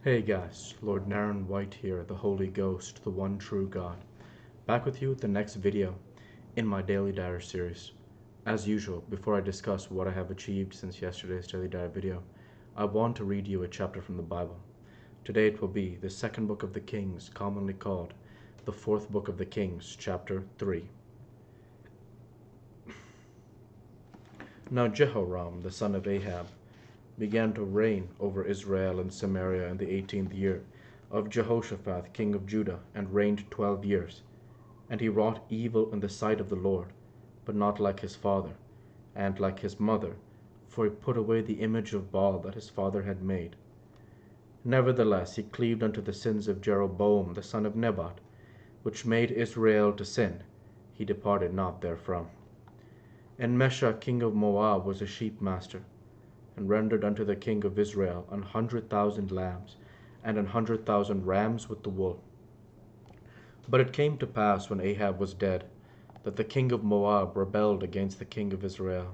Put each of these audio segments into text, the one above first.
Hey guys, Lord Naren White here, the Holy Ghost, the one true God. Back with you with the next video in my Daily Diary series. As usual, before I discuss what I have achieved since yesterday's Daily Diary video, I want to read you a chapter from the Bible. Today it will be the second book of the Kings, commonly called the fourth book of the Kings, chapter 3. Now Jehoram, the son of Ahab, began to reign over Israel and Samaria in the 18th year of Jehoshaphat king of Judah, and reigned 12 years. And he wrought evil in the sight of the Lord, but not like his father, and like his mother, for he put away the image of Baal that his father had made. Nevertheless he cleaved unto the sins of Jeroboam the son of Nebat, which made Israel to sin. He departed not therefrom. And Mesha king of Moab was a sheep master, and rendered unto the king of Israel 100,000 lambs, and 100,000 rams with the wool. But it came to pass, when Ahab was dead, that the king of Moab rebelled against the king of Israel.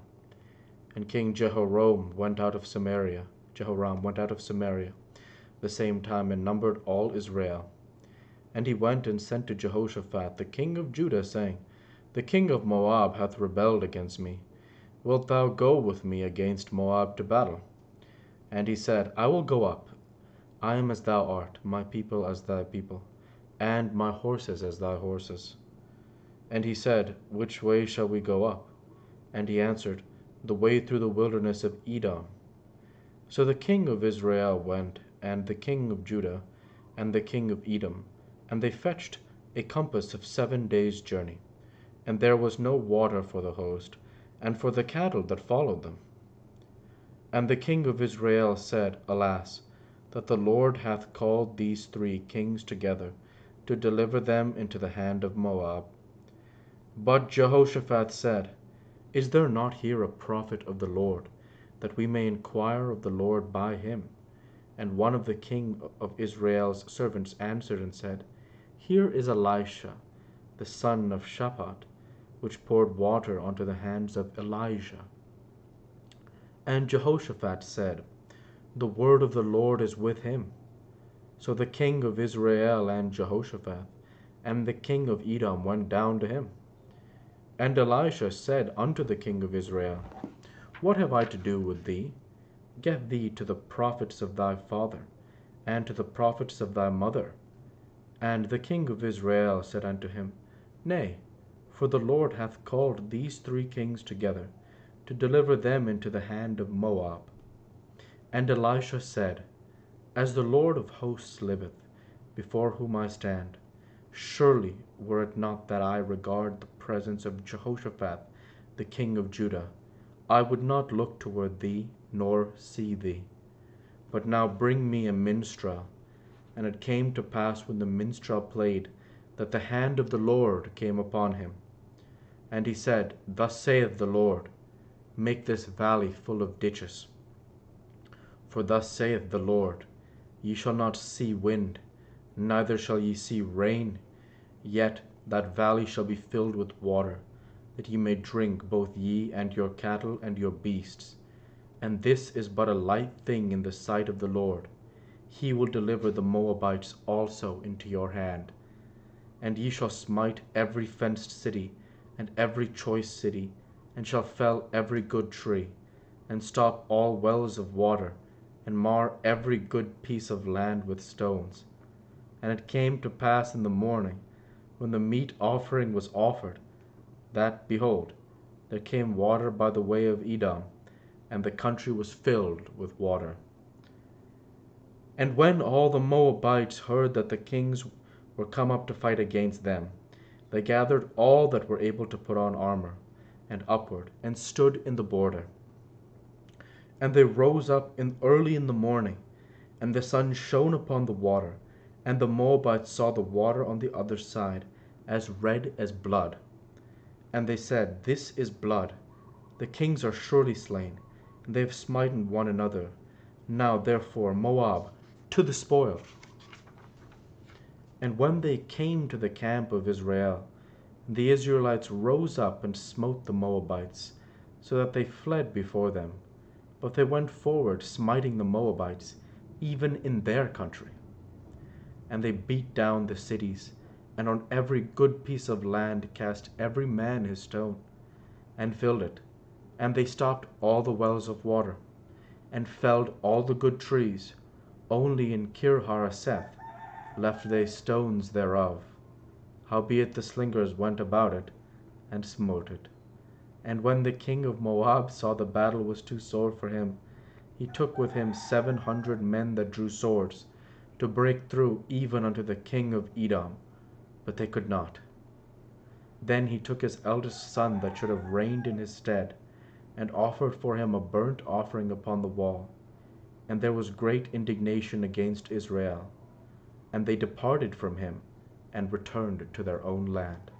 And King Jehoram went out of Samaria, the same time, and numbered all Israel. And he went and sent to Jehoshaphat the king of Judah, saying, The king of Moab hath rebelled against me. Wilt thou go with me against Moab to battle? And he said, I will go up. I am as thou art, my people as thy people, and my horses as thy horses. And he said, Which way shall we go up? And he answered, The way through the wilderness of Edom. So the king of Israel went, and the king of Judah, and the king of Edom, and they fetched a compass of 7 days' journey. And there was no water for the host, and for the cattle that followed them. And the king of Israel said, Alas, that the Lord hath called these 3 kings together, to deliver them into the hand of Moab. But Jehoshaphat said, Is there not here a prophet of the Lord, that we may inquire of the Lord by him? And one of the king of Israel's servants answered and said, Here is Elisha, the son of Shaphat, which poured water onto the hands of Elijah. And Jehoshaphat said, The word of the Lord is with him. So the king of Israel and Jehoshaphat and the king of Edom went down to him. And Elisha said unto the king of Israel, What have I to do with thee? Get thee to the prophets of thy father, and to the prophets of thy mother. And the king of Israel said unto him, Nay, for the Lord hath called these 3 kings together, to deliver them into the hand of Moab. And Elisha said, As the Lord of hosts liveth, before whom I stand, surely were it not that I regard the presence of Jehoshaphat, the king of Judah, I would not look toward thee, nor see thee. But now bring me a minstrel. And it came to pass, when the minstrel played, that the hand of the Lord came upon him. And he said, Thus saith the Lord, Make this valley full of ditches. For thus saith the Lord, Ye shall not see wind, neither shall ye see rain, yet that valley shall be filled with water, that ye may drink, both ye and your cattle and your beasts. And this is but a light thing in the sight of the Lord. He will deliver the Moabites also into your hand. And ye shall smite every fenced city, and every choice city, and shall fell every good tree, and stop all wells of water, and mar every good piece of land with stones. And it came to pass in the morning, when the meat offering was offered, that, behold, there came water by the way of Edom, and the country was filled with water. And when all the Moabites heard that the kings were come up to fight against them, they gathered all that were able to put on armor, and upward, and stood in the border. And they rose up early in the morning, and the sun shone upon the water, and the Moabites saw the water on the other side, as red as blood. And they said, This is blood. The kings are surely slain, and they have smitten one another. Now therefore, Moab, to the spoil. And when they came to the camp of Israel, the Israelites rose up and smote the Moabites, so that they fled before them. But they went forward, smiting the Moabites, even in their country. And they beat down the cities, and on every good piece of land cast every man his stone, and filled it. And they stopped all the wells of water, and felled all the good trees. Only in Kir-hareseth left they stones thereof. Howbeit the slingers went about it, and smote it. And when the king of Moab saw the battle was too sore for him, he took with him 700 men that drew swords, to break through even unto the king of Edom, but they could not. Then he took his eldest son that should have reigned in his stead, and offered for him a burnt offering upon the wall. And there was great indignation against Israel, and they departed from him, and returned to their own land.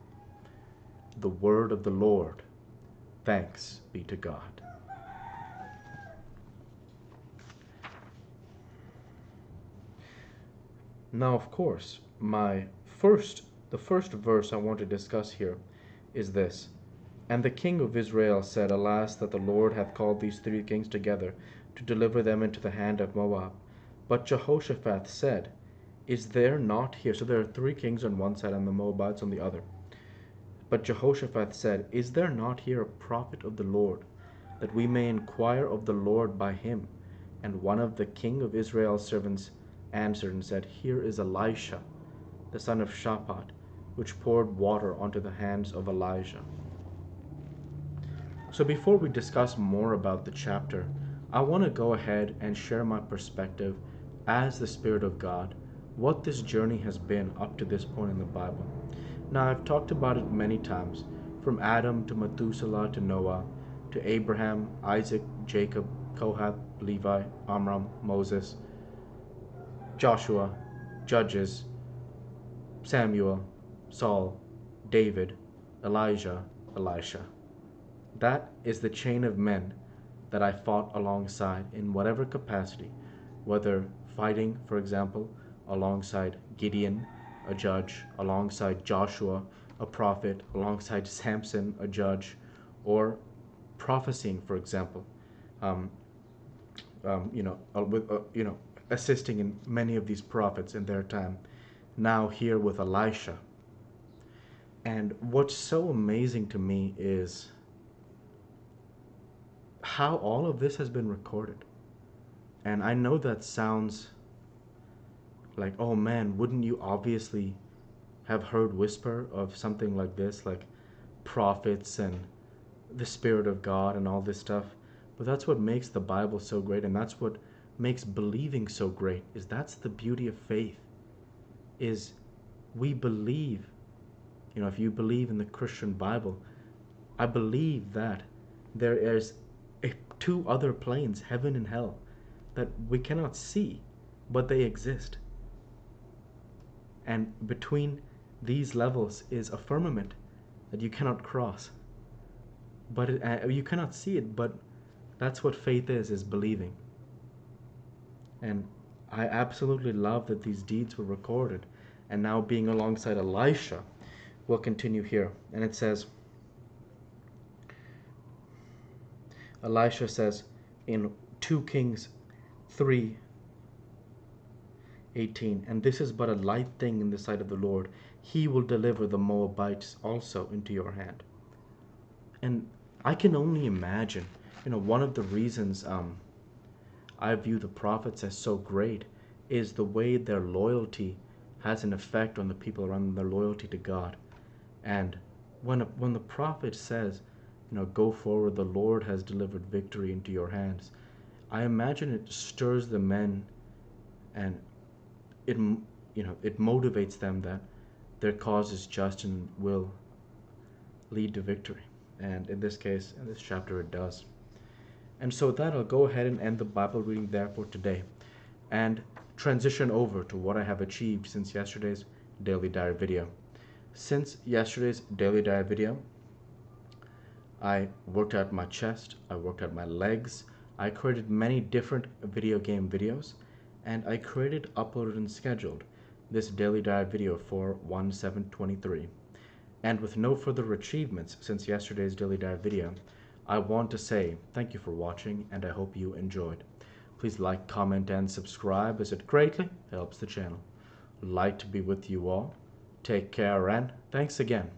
The word of the Lord. Thanks be to God. Now, of course, the first verse I want to discuss here is this. And the king of Israel said, Alas, that the Lord hath called these 3 kings together to deliver them into the hand of Moab. But Jehoshaphat said, Is there not here? So there are 3 kings on one side and the Moabites on the other. But Jehoshaphat said, Is there not here a prophet of the Lord, that we may inquire of the Lord by him? And one of the king of Israel's servants answered and said, Here is Elisha, the son of Shaphat, which poured water onto the hands of Elijah. So before we discuss more about the chapter, I want to go ahead and share my perspective as the Spirit of God, what this journey has been up to this point in the Bible. Now, I've talked about it many times, from Adam to Methuselah to Noah, to Abraham, Isaac, Jacob, Kohath, Levi, Amram, Moses, Joshua, Judges, Samuel, Saul, David, Elijah, Elisha. That is the chain of men that I fought alongside in whatever capacity, whether fighting, for example, alongside Gideon, a judge, alongside Joshua, a prophet, alongside Samson, a judge, or prophesying, for example, assisting in many of these prophets in their time. Now here with Elisha. And what's so amazing to me is how all of this has been recorded. And I know that sounds like, oh man, wouldn't you obviously have heard whisper of something like this, like prophets and the Spirit of God and all this stuff? But that's what makes the Bible so great, and that's what makes believing so great, is that's the beauty of faith, is we believe. If you believe in the Christian Bible, I believe that there is 2 other planes, heaven and hell, that we cannot see, but they exist. And between these levels is a firmament that you cannot cross. But you cannot see it, but that's what faith is believing. And I absolutely love that these deeds were recorded. And now being alongside Elisha, we'll continue here. And it says, Elisha says in 2 Kings 3:18, And this is but a light thing in the sight of the Lord. He will deliver the Moabites also into your hand. And I can only imagine, one of the reasons I view the prophets as so great is the way their loyalty has an effect on the people around them, their loyalty to God. And when the prophet says, go forward, the Lord has delivered victory into your hands, I imagine it stirs the men, and it motivates them that their cause is just and will lead to victory. And in this case, in this chapter, it does. And so with that, I'll go ahead and end the Bible reading there for today, and transition over to what I have achieved since yesterday's Daily Diary video. Since yesterday's Daily Diary video, I worked out my chest, I worked out my legs, I created many different video game videos, and I created, uploaded, and scheduled this Daily Diary video for 1/7/23. And with no further achievements since yesterday's Daily Diary video, I want to say thank you for watching, and I hope you enjoyed. Please like, comment, and subscribe as it greatly helps the channel. Light be with you all. Take care and thanks again.